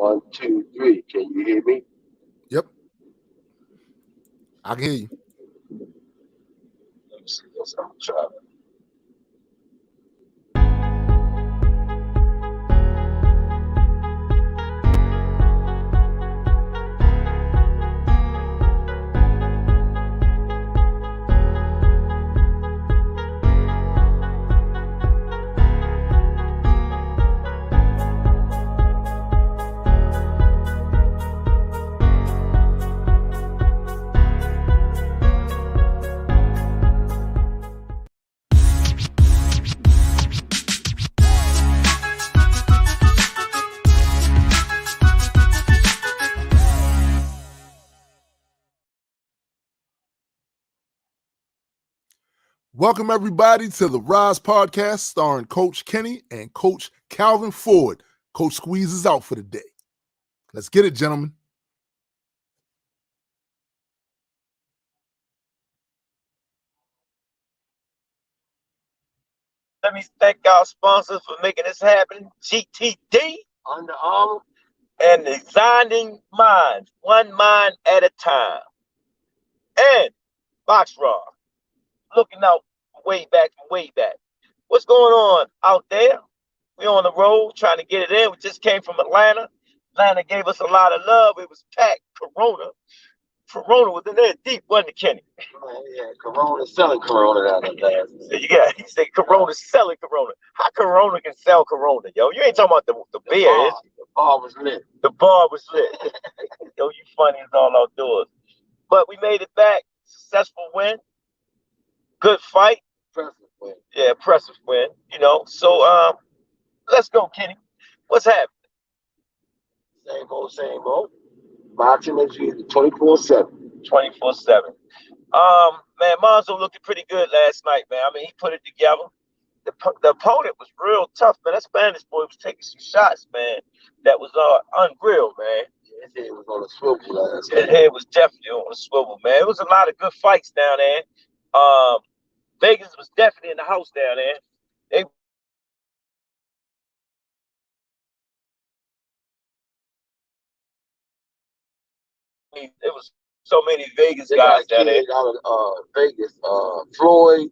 1, 2, 3. Can you hear me? Yep. I can hear you. Let me see. Let's try it. Welcome, everybody, to the Rize Podcast starring Coach Kenny and Coach Calvin Ford. Coach Squeeze is out for the day. Let's get it, gentlemen. Let me thank our sponsors for making this happen. GTD, Under Armour, and Designing Minds, one mind at a time. And Box Raw, looking out way back from way back. What's going on out there? We're on the road trying to get it in. We just came from Atlanta. Atlanta gave us a lot of love. It was packed. Corona was in there deep, wasn't it, Kenny? yeah, Corona selling Corona down there. So he said Corona selling Corona. How Corona can sell Corona, yo? You ain't talking about the beer, is you? The bar was lit. The bar was lit. Yo, you funny as all outdoors. But we made it back. Successful win. Good fight. Impressive win. Yeah, impressive win. So let's go, Kenny. What's happening? Same old. Boxing as usual, 24/7. 24/7. Man, Monzo looked pretty good last night, man. I mean, he put it together. The opponent was real tough, man. That Spanish boy was taking some shots, man. That was unreal, man. Yeah, his head was on a swivel last His head was definitely on a swivel, man. It was a lot of good fights down there. Vegas was definitely in the house down there. It was so many Vegas guys down there. Out of Vegas, Floyd,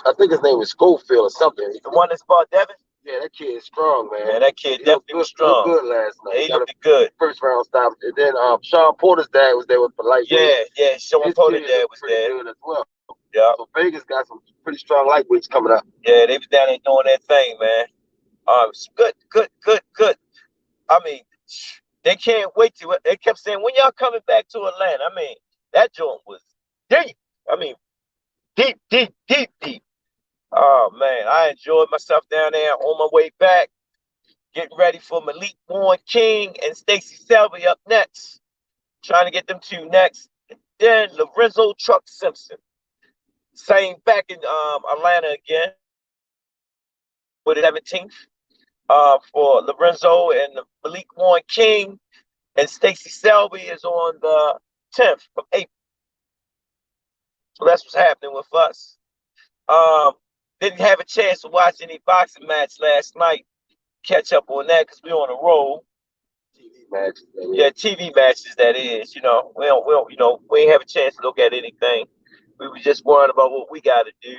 I think his name is Schofield or something. The one that fought Devin? Yeah, that kid is strong, man. Yeah, that kid definitely was strong. He looked good last night. Yeah, he looked good. First round stop. And then Sean Porter's dad was there with the lightweight. Yeah, Sean Porter's dad was there. Good as well. Yeah. So Vegas got some pretty strong lightweights coming up. Yeah, they was down there doing that thing, man. Good. I mean, they can't wait to. They kept saying, when y'all coming back to Atlanta? I mean, that joint was deep. I mean, deep. Oh, man, I enjoyed myself down there on my way back, getting ready for Malik Warren King and Stacy Selby up next, trying to get them two next. And then Lorenzo Truck Simpson. Same back in Atlanta again with the 17th for Lorenzo and Malik Warren King, and Stacy Selby is on the 10th of April. So that's what's happening with us. Didn't have a chance to watch any boxing match last night. Catch up on that because we're on a roll. TV matches. Yeah, TV matches. That is, we don't, we ain't have a chance to look at anything. We were just worrying about what we got to do.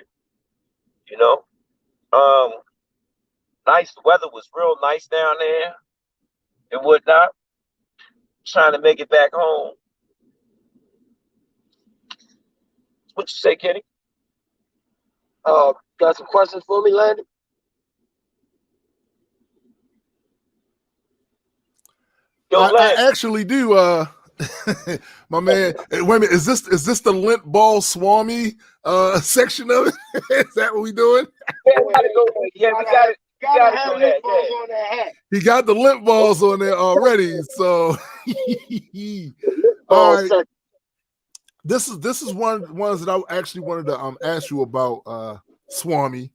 Nice weather was real nice down there and whatnot. Trying to make it back home. What you say, Kenny? Got some questions for me, Landon? I actually do. My man, wait a minute. Is this the lint ball swami section of it? Is that what we doing? Yeah, we got it. Gotta have lint balls on that hat. He got the lint balls on there already. So, all right. This is one of the ones that I actually wanted to ask you about, Swami.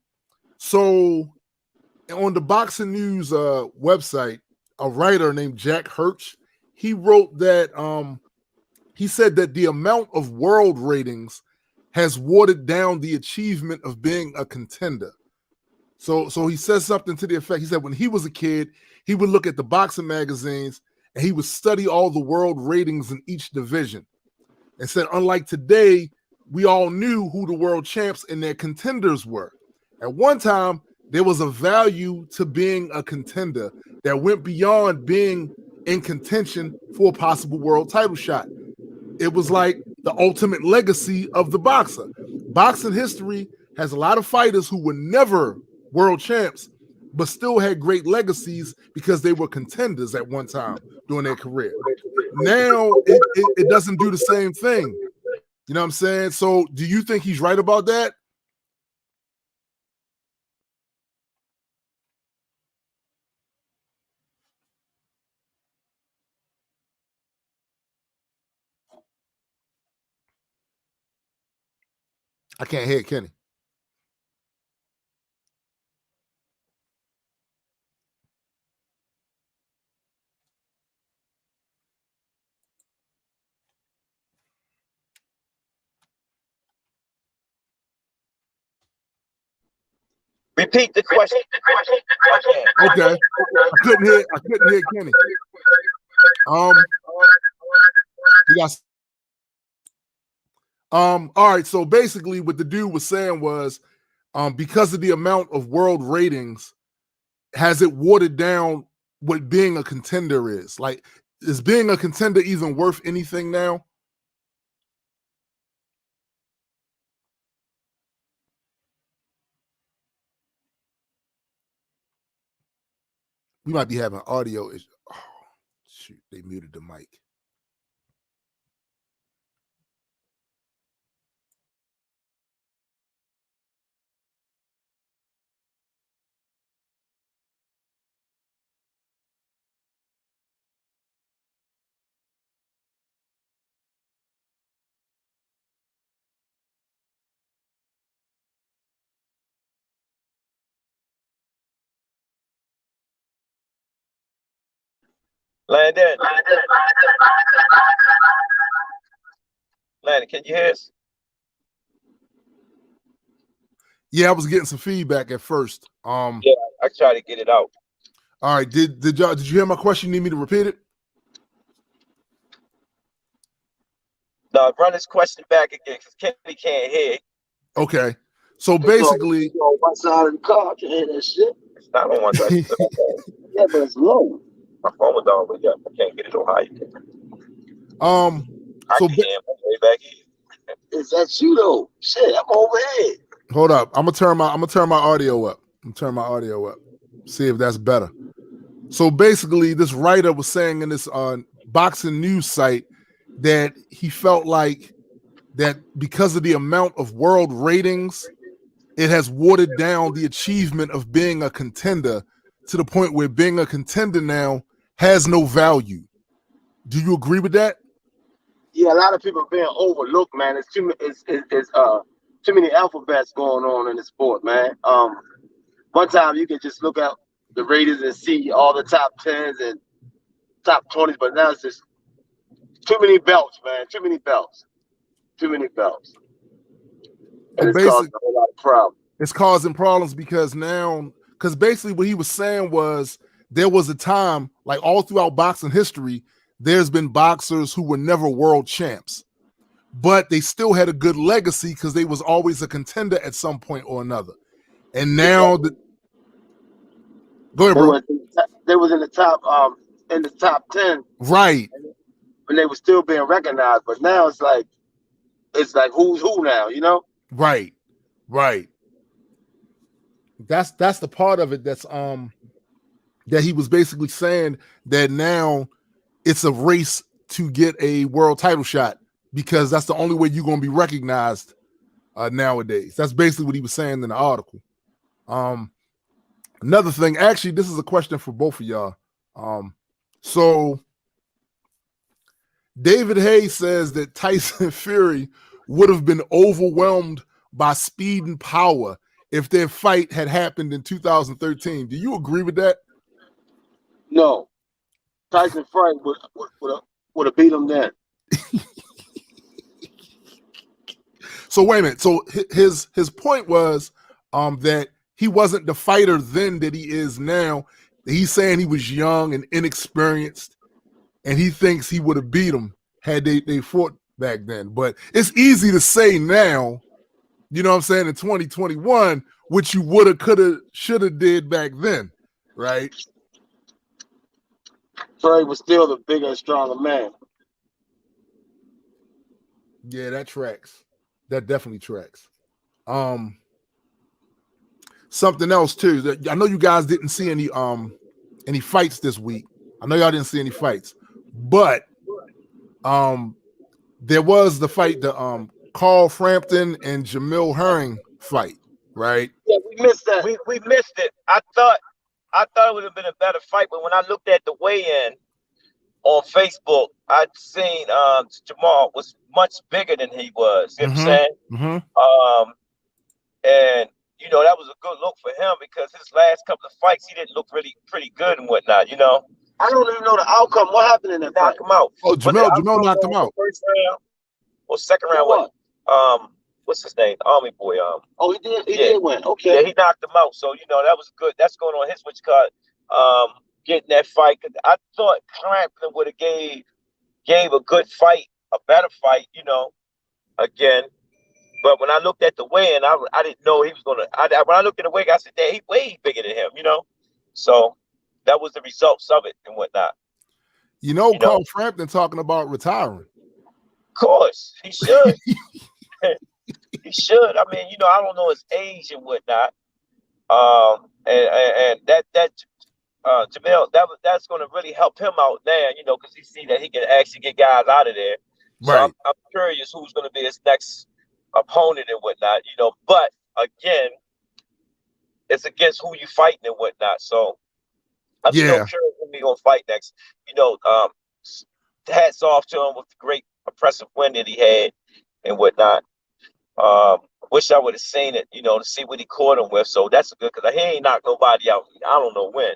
So, on the Boxing News website, a writer named Jack Hirsch, he wrote that he said that the amount of world ratings has watered down the achievement of being a contender. So he says something to the effect. He said when he was a kid, he would look at the boxing magazines and he would study all the world ratings in each division. And said, unlike today, we all knew who the world champs and their contenders were. At one time, there was a value to being a contender that went beyond being in contention for a possible world title shot. It was like the ultimate legacy of the boxer. Boxing history has a lot of fighters who were never world champs, but still had great legacies because they were contenders at one time during their career. Now it doesn't do the same thing. You know what I'm saying? So do you think he's right about that? I can't hear Kenny. Repeat the question. Okay. I couldn't hear Kenny. We got all right. So basically what the dude was saying was because of the amount of world ratings, has it watered down what being a contender is? Like, is being a contender even worth anything now? We might be having audio issues. Oh, shoot, they muted the mic. Landon, can you hear us? Yeah, I was getting some feedback at first. Yeah, I tried to get it out. All right, did you hear my question? You need me to repeat it? No, run this question back again because Kenny can't hear. Okay, so basically, on one side of the car to hear that shit. It's not on one side. Yeah, but it's low. My phone was all the way up. I can't get it on high. I so can hear my way back here. Is that you though? Shit, I'm over here. Hold up, I'm gonna turn my audio up. See if that's better. So basically, this writer was saying in this boxing news site that he felt like that because of the amount of world ratings, it has watered down the achievement of being a contender to the point where being a contender now has no value. Do you agree with that? Yeah, a lot of people are being overlooked, man. It's too many alphabets going on in the sport, man. One time you can just look at the ratings and see all the top 10s and top 20s, but now it's just too many belts, man. Too many belts. And it's causing a whole lot of problems. It's causing problems because basically what he was saying was there was a time, like all throughout boxing history, there's been boxers who were never world champs, but they still had a good legacy because they was always a contender at some point or another. And now go ahead, bro. They was in the top 10, right? And they were still being recognized. But now it's like who's who now, you know? Right. That's the part of it that's that he was basically saying that now it's a race to get a world title shot because that's the only way you're going to be recognized nowadays. That's basically what he was saying in the article. Another thing, actually, this is a question for both of y'all. So David Hayes says that Tyson Fury would have been overwhelmed by speed and power if their fight had happened in 2013. Do you agree with that? No. Tyson Fury would have beat him then. So wait a minute. So his point was that he wasn't the fighter then that he is now. He's saying he was young and inexperienced, and he thinks he would have beat him had they fought back then. But it's easy to say now, you know what I'm saying, in 2021, which you woulda, coulda, shoulda did back then, right? Trey was still the bigger and stronger man. Yeah, that tracks. That definitely tracks. Something else too. That I know you guys didn't see any fights this week. I know y'all didn't see any fights, but there was the fight, the Carl Frampton and Jamil Herring fight, right? Yeah, we missed that. We missed it. I thought it would have been a better fight, but when I looked at the weigh-in on Facebook, I'd seen Jamal was much bigger than he was. You know what I'm saying? Mm-hmm. And you know, that was a good look for him because his last couple of fights, he didn't look really pretty good and whatnot, you know. I don't even know the outcome. What happened in that fight? Knock him out. Oh, Jamel knocked him out. First round or second round? What? What's his name? Army boy. Oh, he did. He did win. Okay. Yeah, he knocked him out. So you know that was good. That's going on his switch card. Getting that fight. I thought Clampton would have gave a good fight, a better fight. You know, again. But when I looked at the weigh-in, I didn't know he was gonna. When I looked at the weigh, I said, "Damn, he way bigger than him." You know, so that was the results of it and whatnot. You know, Carl Frampton talking about retiring. Of course, he should. He should. I mean, you know, I don't know his age and whatnot. And that Jamel, that's going to really help him out now, you know, because he see that he can actually get guys out of there. So Right. I'm curious who's going to be his next opponent and whatnot, you know. But again, it's against who you fighting and whatnot. So I'm still curious who he gonna fight next. You know, hats off to him with the great impressive win that he had and whatnot. Wish I would have seen it, you know, to see what he caught him with. So that's good because he ain't knocked nobody out. I don't know when.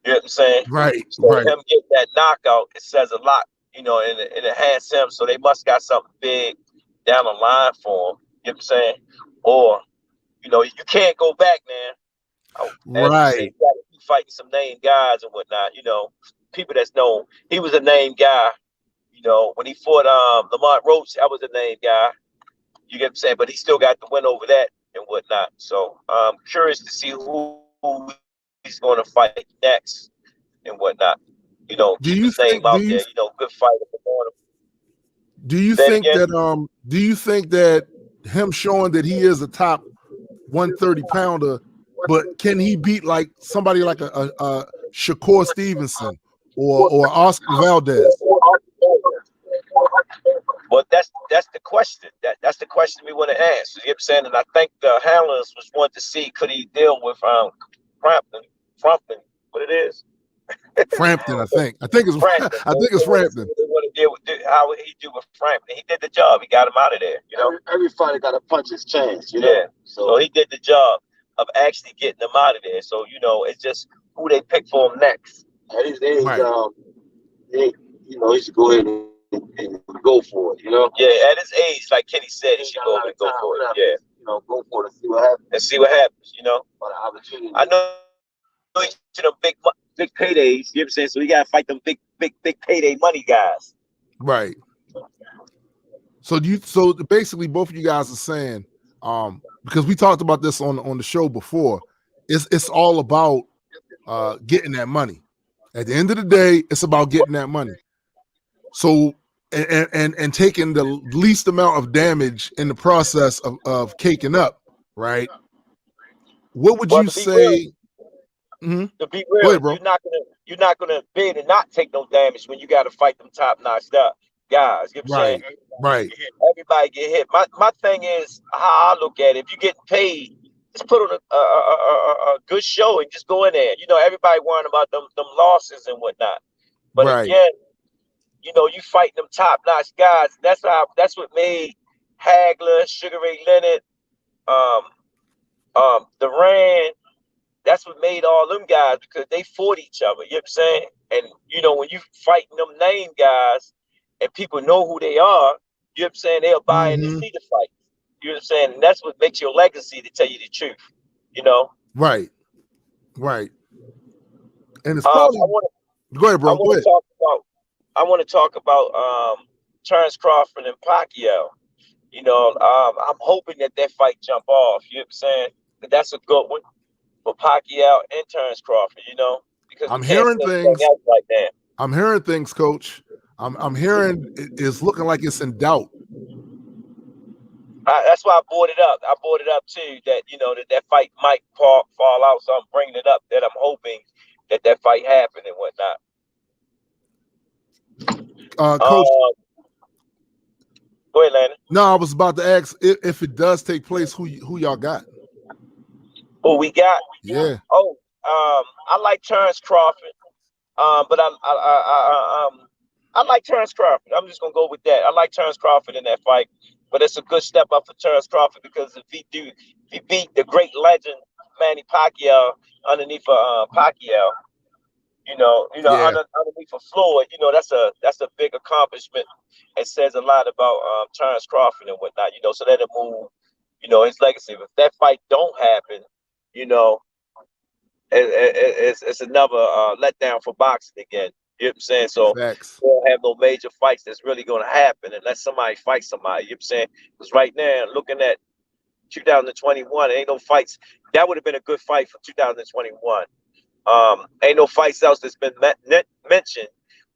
You know what I'm saying? Right. So right. him getting that knockout, it says a lot, you know, and it enhanced him. So they must got something big down the line for him. You know what I'm saying? Or, you know, you can't go back, man. Right. You gotta be fighting some named guys and whatnot, you know, people that's known. He was a named guy, you know, when he fought Lamont Roach, I was a named guy. You get what I'm saying? But he still got the win over that and whatnot. So I'm curious to see who he's going to fight next and whatnot. You know, Do keep you his name think- out do you- there. You know, good fighter for him. Do you Say it think again? that do you think that him showing that he is a top 130 pounder, but can he beat like somebody like a Shakur Stevenson or Oscar Valdez? Well, that's the question. That's the question we want to ask. You know what I'm saying? And I think the handlers was wanting to see could he deal with Frampton, what it is? Frampton, I think it's Frampton. I think it's Frampton. They want to deal with how would he do with Frampton. He did the job. He got him out of there. You know. Every fighter got to punch his chance, you know. Yeah. So he did the job of actually getting them out of there. So you know, it's just who they pick for him next. At his age, Right. you know, he should go ahead and go for it, you know. Yeah, at his age, like Kenny said, he should go and go for it. Yeah, You know, go for it and see what happens. and see what happens. You know. For the opportunity. I know each of them big paydays. You know what I'm saying? So we gotta fight them big payday money guys. Right. So basically both of you guys are saying, because we talked about this on the show before, it's all about getting that money. At the end of the day, it's about getting that money. So and taking the least amount of damage in the process of caking up, right? What would you say? To be real, ahead, bro. you're not gonna bid and not take no damage when you gotta fight them top notch guys. You know what I'm saying? Right. Everybody get hit. My thing is how I look at it. If you get paid, just put on a good show and just go in there. You know, everybody worrying about them losses and whatnot. But Right. again, you know, you fighting them top notch guys. That's what made Hagler, Sugar Ray Leonard, Duran. That's what made all them guys because they fought each other. You know what I'm saying? And you know, when you fighting them name guys and people know who they are, you know what I'm saying, they'll buy in and see the fight. You know what I'm saying? And that's what makes your legacy, to tell you the truth. You know? Right. And it's probably go ahead, bro. Go ahead. I want to talk about Terrence Crawford and Pacquiao. You know, I'm hoping that fight jump off. You know what I'm saying? But that's a good one for Pacquiao and Terrence Crawford. You know, because I'm hearing things like that. I'm hearing things, Coach. I'm hearing it's looking like it's in doubt. That's why I brought it up. I brought it up too. That you know that fight might fall out. So I'm bringing it up. That I'm hoping that fight happen and whatnot. Coach. Go ahead, Landon. No, I was about to ask if it does take place, who y'all got? Who we got? Yeah. Oh, I like Terrence Crawford. But I like Terrence Crawford. I'm just gonna go with that. I like Terrence Crawford in that fight, but it's a good step up for Terrence Crawford because if he beat the great legend Manny Pacquiao underneath Pacquiao, underneath Floyd, that's a big accomplishment. It says a lot about Terrence Crawford and whatnot, so that'll move, his legacy. If that fight don't happen, it's another letdown for boxing again. You know what I'm saying? So Facts. we don't have no major fights that's really going to happen unless somebody fights somebody. You know what I'm saying? Because right now, looking at 2021, ain't no fights. That would have been a good fight for 2021. Ain't no fights else that's been mentioned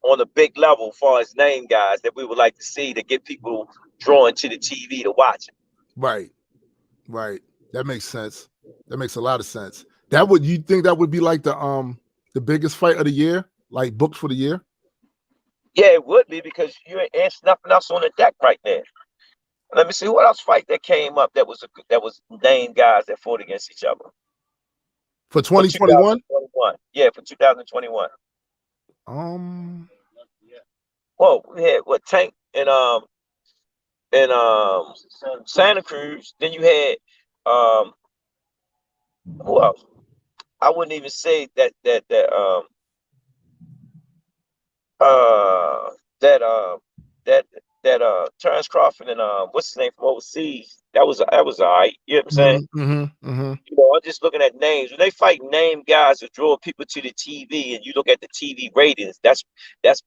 on a big level as far as name guys that we would like to see to get people drawn to the TV to watch it. Right. That makes sense. That makes a lot of sense. You think that would be like the biggest fight of the year, like booked for the year? Yeah, it would be because there's nothing else on the deck right now. Let me see what else fight that came up that was named guys that fought against each other. For 2021? Yeah, for 2021. Well, we had Tank and Santa Cruz. Then you had who else? I wouldn't even say that Terrence Crawford and what's his name from overseas. That was all right. You know what I'm saying? Mm-hmm. I'm just looking at names. When they fight name guys to draw people to the TV, and you look at the TV ratings, that's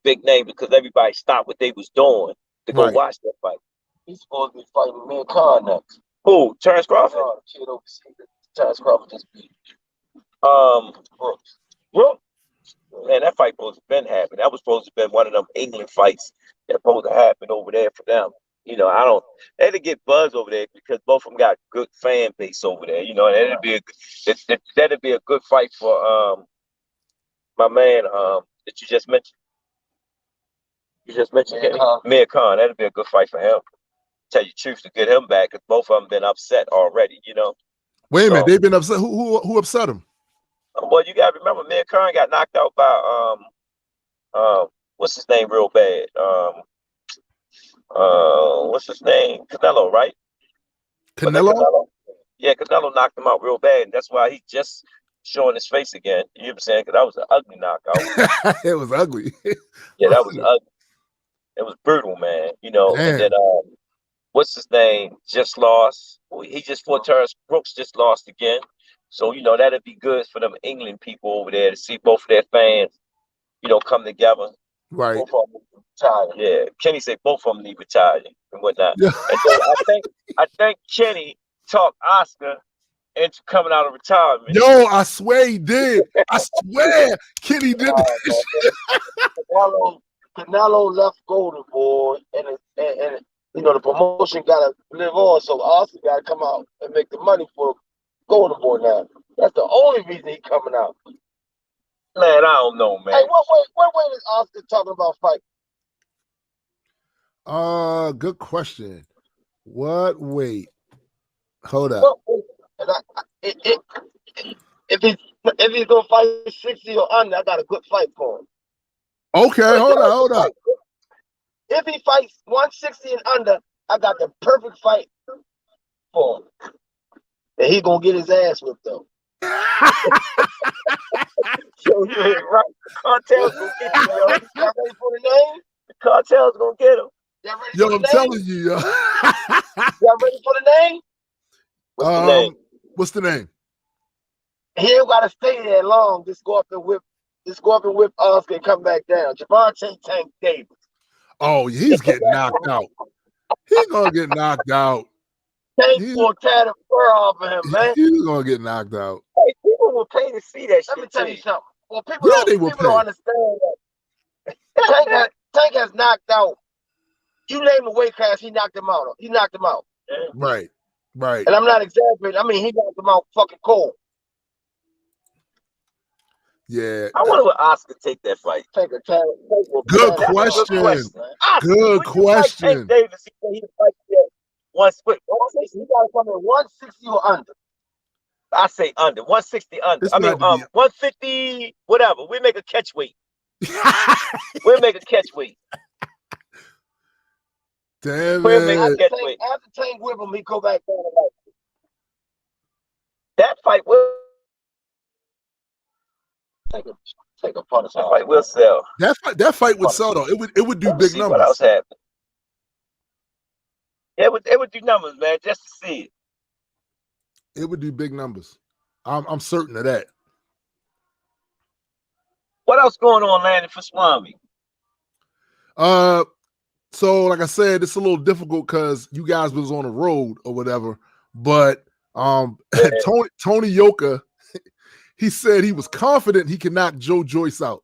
big name because everybody stopped what they was doing to go watch that fight. He's supposed to be fighting Amir Khan next. Who? Terrence Crawford? No, the kid overseas. Terrence Crawford just beat Brooks. Man, that fight supposed to have been happening. That was supposed to have been one of them England fights that supposed to happen over there for them. They had to get buzz over there because both of them got good fan base over there. That'd be a good fight for my man that you just mentioned. You just mentioned Amir Khan. That'd be a good fight for him. Tell you the truth, to get him back because both of them been upset already. Wait a minute, they've been upset. Who upset him? Well, you gotta remember, Amir Khan got knocked out by what's his name real bad? What's his name? Canelo, right? Canelo? Yeah, Canelo knocked him out real bad, and that's why he just showing his face again. You know what I'm saying? Because that was an ugly knockout. It was ugly. Yeah, that was ugly. It was brutal, man. Damn. And then what's his name? Just lost. He just fought Terrence Brooks. Just lost again. So that'd be good for them England people over there to see both of their fans, come together. Right. Both of them retired. Yeah. Kenny said both of them need retired and whatnot. Yeah. And so I think Kenny talked Oscar into coming out of retirement. Yo, I swear he did. I swear Kenny did Canelo left Golden Boy, and the promotion gotta live on, so Oscar gotta come out and make the money for Golden Boy now. That's the only reason he coming out. Man, I don't know, man. Hey, what way is Oscar talking about fight? Good question. What weight? Hold up. If he's gonna fight 60 or under, I got a good fight for him. Okay, hold up. If he fights 160 and under, I got the perfect fight for him. And he gonna get his ass whipped though. So you ain't right. The cartel's gonna get him, yo. Y'all ready for the name? The cartel's gonna get him. Yo, I'm telling you, yo. Y'all ready for the name? What's the name? What's the name? He ain't gotta stay there long. Just go up and whip Just go up and whip Oscar and come back down. Javante Tank Davis. Oh, he's getting knocked out. He's gonna get knocked out. Tank will tear the fur off of him, man. He's gonna get knocked out. Hey, people will pay to see that shit. Let me tell you something. Well, people Yeah, they will don't understand that. Tank has knocked out. You name a weight class, he knocked him out. He knocked him out. Right. And I'm not exaggerating. I mean, he knocked him out fucking cold. Yeah. I wonder what Oscar take that fight. Good question. Good question. Tank Davis, he fight that one split. He got to come in 160 or under. I say under 160 under. It's 150, whatever. We make a catch weight. We'll make a catch weight. Damn it. After Tank whip him, he go back down to life. That fight will take a part of that fight will sell. That fight would sell though. It would do big numbers. What else happened? It would do numbers, man, just to see it. It would do big numbers. I'm certain of that. What else going on, Landon, for Swami? So like I said, it's a little difficult because you guys was on the road or whatever. But Tony Yoka, he said he was confident he can knock Joe Joyce out.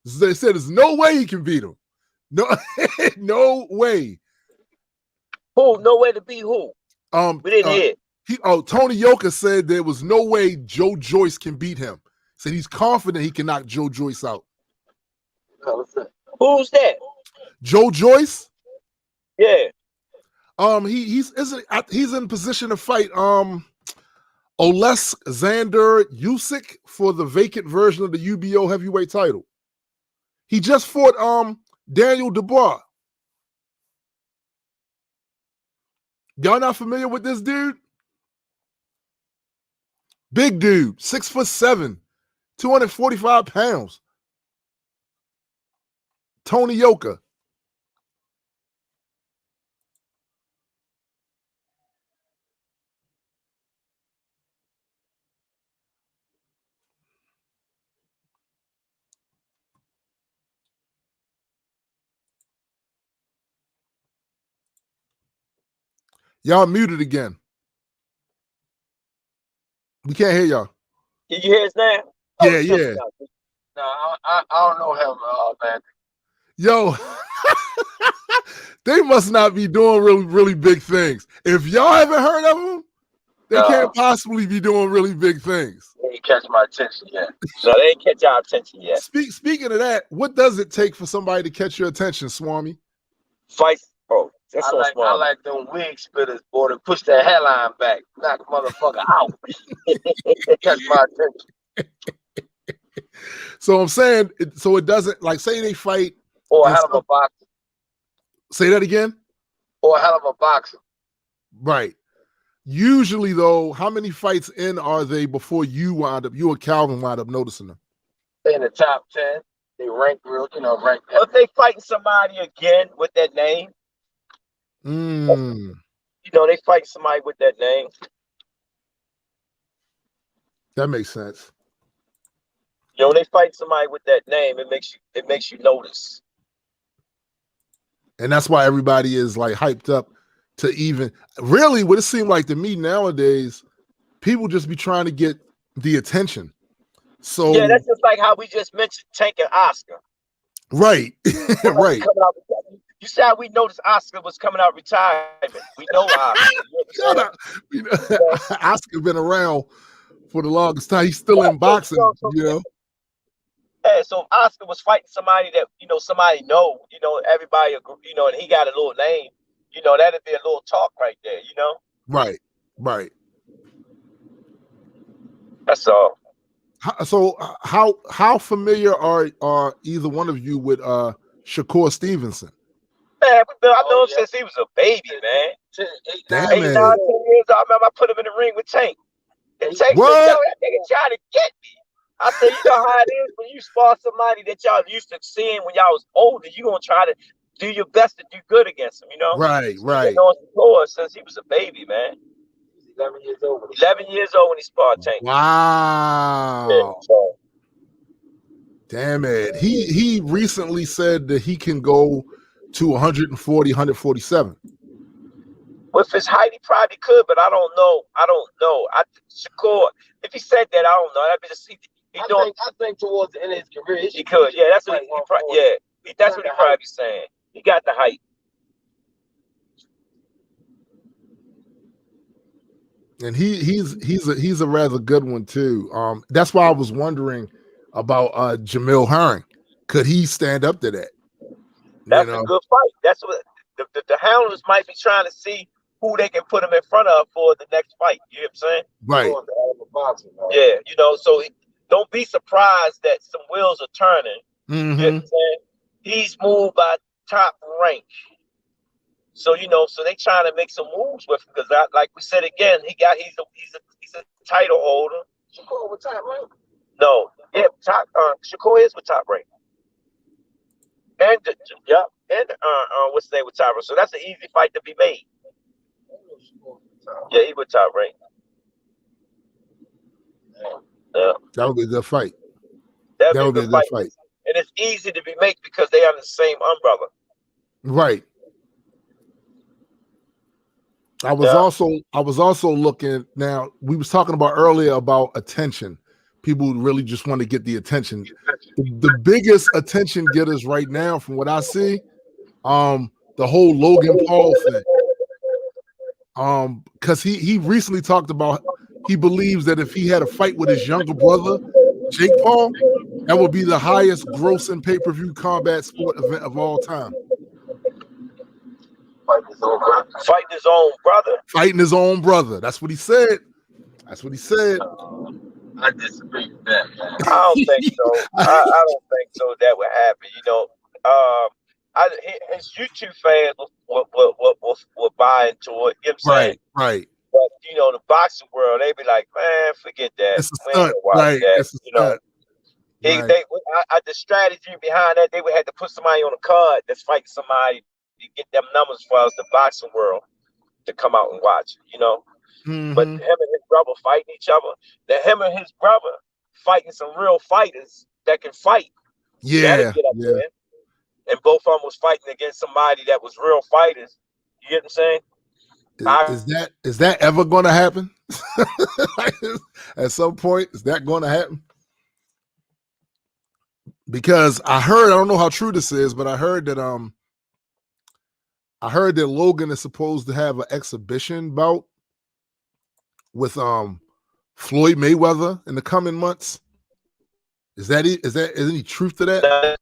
They said there's no way he can beat him. No, no way. Who? No way to beat who? We didn't hear. Tony Yoka said there was no way Joe Joyce can beat him. Said he's confident he can knock Joe Joyce out. Who's that? Joe Joyce? Yeah. He's in position to fight Alexander Usyk for the vacant version of the UBO heavyweight title. He just fought Daniel Dubois. Y'all not familiar with this dude? Big dude, 6'7", 245 pounds. Tony Yoka. Y'all muted again. We can't hear y'all. Can you hear us now? Yeah. No, I don't know him, man. Yo, they must not be doing really, really big things. If y'all haven't heard of them, they can't possibly be doing really big things. They ain't catch my attention yet. No, they ain't catch our attention yet. Speaking of that, what does it take for somebody to catch your attention, Swami? Fights. Oh, that's so small. I like them wig spitters, boy, to push that hairline back. Knock a motherfucker out. Catch my attention. So I'm saying, so it doesn't, like, say they fight. Or a hell of a boxer. Say that again? Or a hell of a boxer. Right. Usually, though, how many fights in are they before you or Calvin wind up noticing them? They in the top 10. They rank real, rank. If they fighting somebody again with that name, they fight somebody with that name. That makes sense. When they fight somebody with that name, it makes you notice. And that's why everybody is like hyped up to even really what it seemed like to me nowadays, people just be trying to get the attention. So yeah, that's just like how we just mentioned Tank and Oscar. Right. Right. You said we noticed Oscar was coming out retirement. We know Oscar. Oscar been around for the longest time. He's still in boxing, Yeah, so Oscar was fighting somebody that somebody everybody and he got a little name, that'd be a little talk right there, Right. That's all. So how familiar are either one of you with Shakur Stevenson? Man, I know him since he was a baby, man. 8, 9, 10 years old. I remember I put him in the ring with Tank. And Tank said, "Yo, that nigga trying to get me." I said, "You know how it is when you spar somebody that y'all used to seeing when y'all was older. You gonna try to do your best to do good against him, Right. He's been on the floor since he was a baby, man. 11 years old. 11 years old when he sparred Tank. Wow. Yeah, so Damn it. He recently said that he can go to 140, 147. With his height, he probably could, but I don't know. Shakur, if he said that, I don't know. That be just I think towards the end of his career, he could. Yeah, that's what that's what he probably saying. He got the height. And he's a rather good one too. That's why I was wondering about Jamil Herring. Could he stand up to that? That's a good fight. That's what the Hounders might be trying to see who they can put him in front of for the next fight. You know what I'm saying? Right. Yeah, so don't be surprised that some wheels are turning. Mm-hmm. You know what I'm saying? He's moved by Top Rank. So so they trying to make some moves with him because, like we said again, he's a title holder. Shakur with Top Rank? No, yeah, Shakur is with Top Rank, and what's his name with Top Rank. So that's an easy fight to be made. Yeah, he with Top Rank. Yeah, that would be a good fight. That would be a good fight, and it's easy to be made because they are the same umbrella. Right. I was also looking. Now we was talking about earlier about attention. People really just want to get the attention. The biggest attention getters right now, from what I see, the whole Logan Paul thing. Because he recently talked about he believes that if he had a fight with his younger brother, Jake Paul, that would be the highest grossing pay-per-view combat sport event of all time. Fighting his own brother. Fighting his own brother. That's what he said. I disagree with that, man. I don't think so. I don't think so that would happen. His YouTube fans will buy into it. You know what I'm saying? Right. But the boxing world, they be like, man, forget that. It's a stunt, right? It's a stunt. The strategy behind that, they would have to put somebody on a card that's fighting somebody to get them numbers as far as the boxing world to come out and watch. Mm-hmm. But him and his brother fighting each other. Him and his brother fighting some real fighters that can fight. Yeah. Get up there. And both of them was fighting against somebody that was real fighters. You get what I'm saying? Is that ever going to happen? At some point, is that going to happen? Because I don't know how true this is, but I heard that Logan is supposed to have an exhibition bout with Floyd Mayweather in the coming months. Is any truth to that?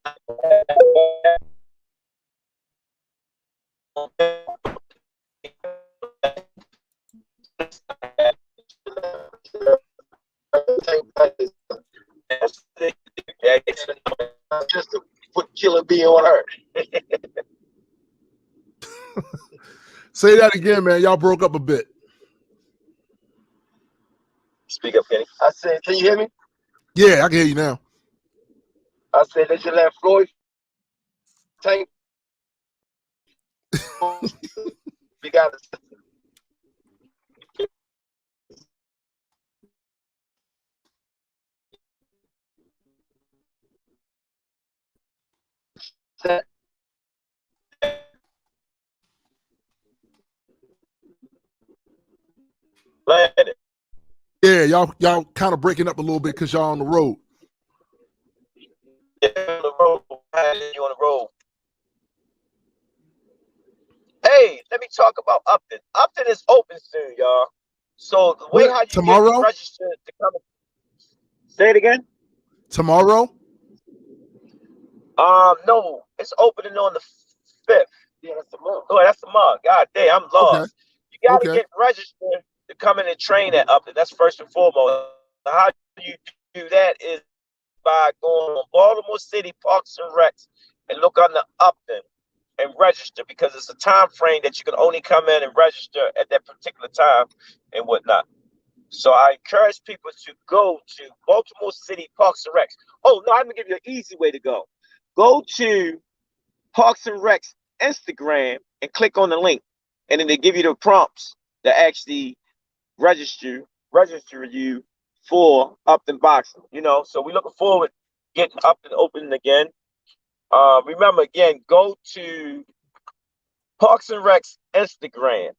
Just to put Killer B on her. Say that again, man. Y'all broke up a bit. Speak up, Kenny. I said, can you hear me? Yeah, I can hear you now. I said they should let Floyd Tank. We got to. Yeah, y'all kind of breaking up a little bit because y'all on the road. Yeah, you on the road. Hey, let me talk about Upton. Upton is open soon, y'all. So the way how you tomorrow? Get registered to come. Say it again. Tomorrow? No, it's opening on the 5th. Yeah, that's the mug. Oh, that's the mug. God damn, I'm lost. Okay. You got to get registered to come in and train at Upton. That's first and foremost. How you do that is by going on Baltimore City Parks and Recs and look under Upton and register, because it's a time frame that you can only come in and register at that particular time and whatnot. So I encourage people to go to Baltimore City Parks and Recs. Oh, no, I'm going to give you an easy way to go. Go to Parks and Recs Instagram and click on the link, and then they give you the prompts to actually register you for Upton Boxing. So we're looking forward getting up and open again. Remember, again, go to Parks and Rec's Instagram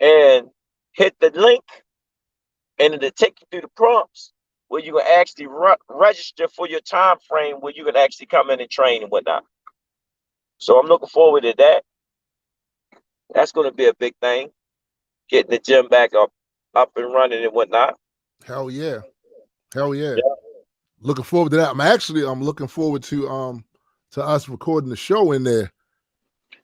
and hit the link, and it'll take you through the prompts where you can actually register for your time frame where you can actually come in and train and whatnot. So I'm looking forward to that. That's going to be a big thing, getting the gym back up and running and whatnot. Hell yeah. Looking forward to that. I'm looking forward to us recording the show in there,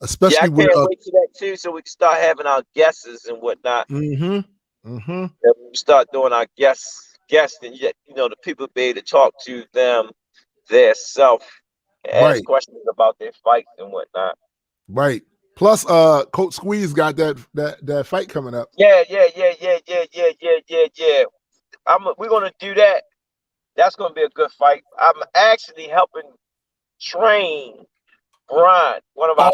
especially I can't wait for that too, so we can start having our guests and whatnot. And we start doing our guests, and yet the people be able to talk to them their self, ask questions about their fights and whatnot. Right. Plus, Coach Squeeze got that fight coming up. Yeah. We're gonna do that. That's gonna be a good fight. I'm actually helping train Brian, one of our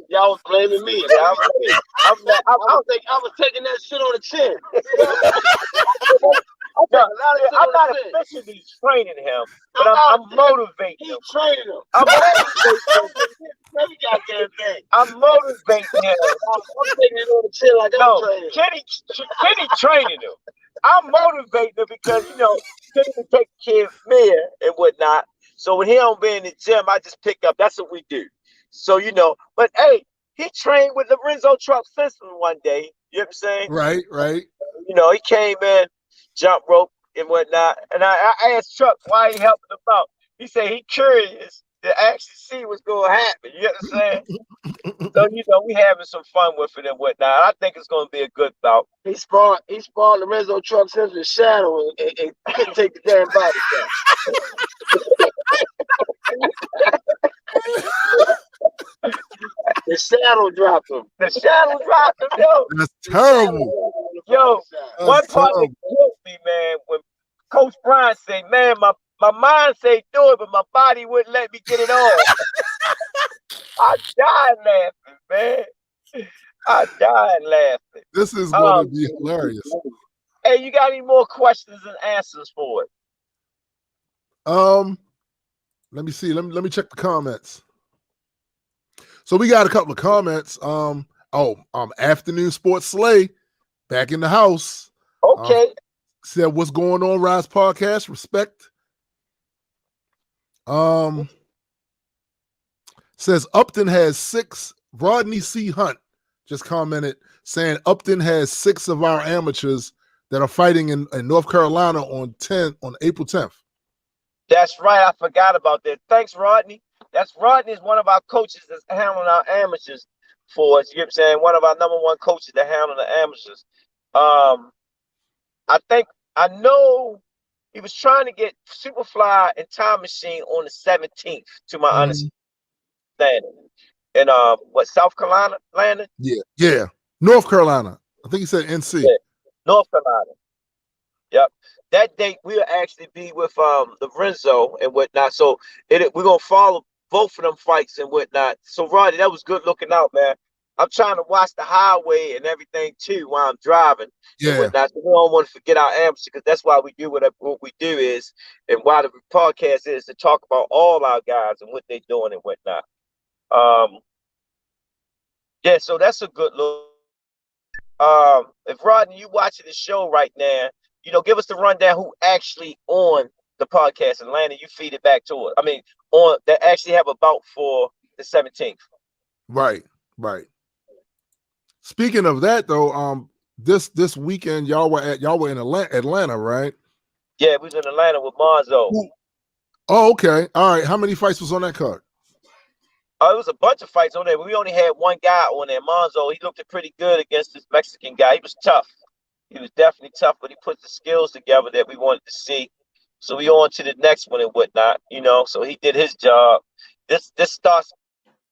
Y'all was blaming me. I was taking that shit on the chin. I'm not officially training him, but I'm motivating him. He's training him. I'm motivating him. I'm motivating him. I'm taking it on the chin like I'm training. Kenny training him. I'm motivating him because Kenny can take care of me and whatnot. So when he don't be in the gym, I just pick up. That's what we do. So but hey, he trained with the Rize Truck System one day. You know what I'm saying? Right. He came in, jump rope and whatnot, and I asked Truck why he helping him out. He said he curious to actually see what's going to happen. You know what I'm saying? So we having some fun with it and whatnot. I think it's going to be a good bout. He spawned the Rize Truck System shadow and couldn't take the damn body down. The shadow dropped him. That's terrible. Yo, one part that killed me, man, when Coach Brian said, man, my mind said do it, but my body wouldn't let me get it on. I died laughing, man. I died laughing. This is going to be hilarious. Hey, you got any more questions and answers for it? Let me see. Let me check the comments. So we got a couple of comments. Afternoon Sports Slay back in the house. Okay. Said, what's going on, Rize Podcast? Respect. Says Upton has 6. Rodney C. Hunt just commented saying Upton has 6 of our amateurs that are fighting in North Carolina on April 10th. That's right. I forgot about that. Thanks, Rodney. Rodney is one of our coaches that's handling our amateurs for us. You know what I'm saying? One of our number one coaches that handle the amateurs. I know he was trying to get Superfly and Time Machine on the 17th, to my understanding. In South Carolina? Yeah. North Carolina. I think he said NC. Yeah. North Carolina. Yep. That date we'll actually be with the Renzo and whatnot. So we're gonna follow both of them fights and whatnot. So Rodney, that was good looking out, man. I'm trying to watch the highway and everything too while I'm driving. Yeah. And whatnot. So we don't want to forget our amateurs because that's why we do what we do is, and why the podcast is to talk about all our guys and what they're doing and whatnot. Yeah, so that's a good look. If Rodney, you watching the show right now, give us the rundown who actually on the podcast in Atlanta. You feed it back to us. I mean, that actually have a bout for the 17th. Right. Speaking of that, though, this weekend y'all were in Atlanta, right? Yeah, we was in Atlanta with Monzo. Oh, okay. All right. How many fights was on that card? It was a bunch of fights on there. We only had one guy on there, Monzo. He looked pretty good against this Mexican guy. He was tough. He was definitely tough, but he put the skills together that we wanted to see. So we on to the next one and whatnot, So he did his job. This starts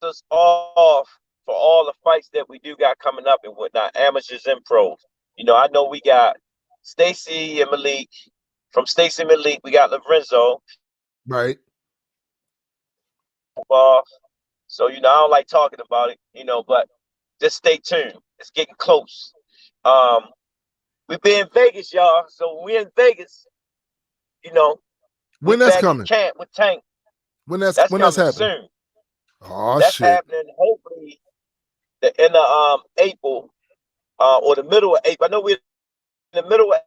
us off for all the fights that we do got coming up and whatnot, amateurs and pros. I know we got Stacy and Malik. From Stacy and Malik, we got Lorenzo. Right. So, I don't like talking about it, but just stay tuned. It's getting close. We be in Vegas, y'all. So we in Vegas, you know, we When that's back in coming? camp with Tank. When That's that's coming happening? soon. Oh That's shit. happening hopefully the end of April, or the middle of April. I know we're in the middle of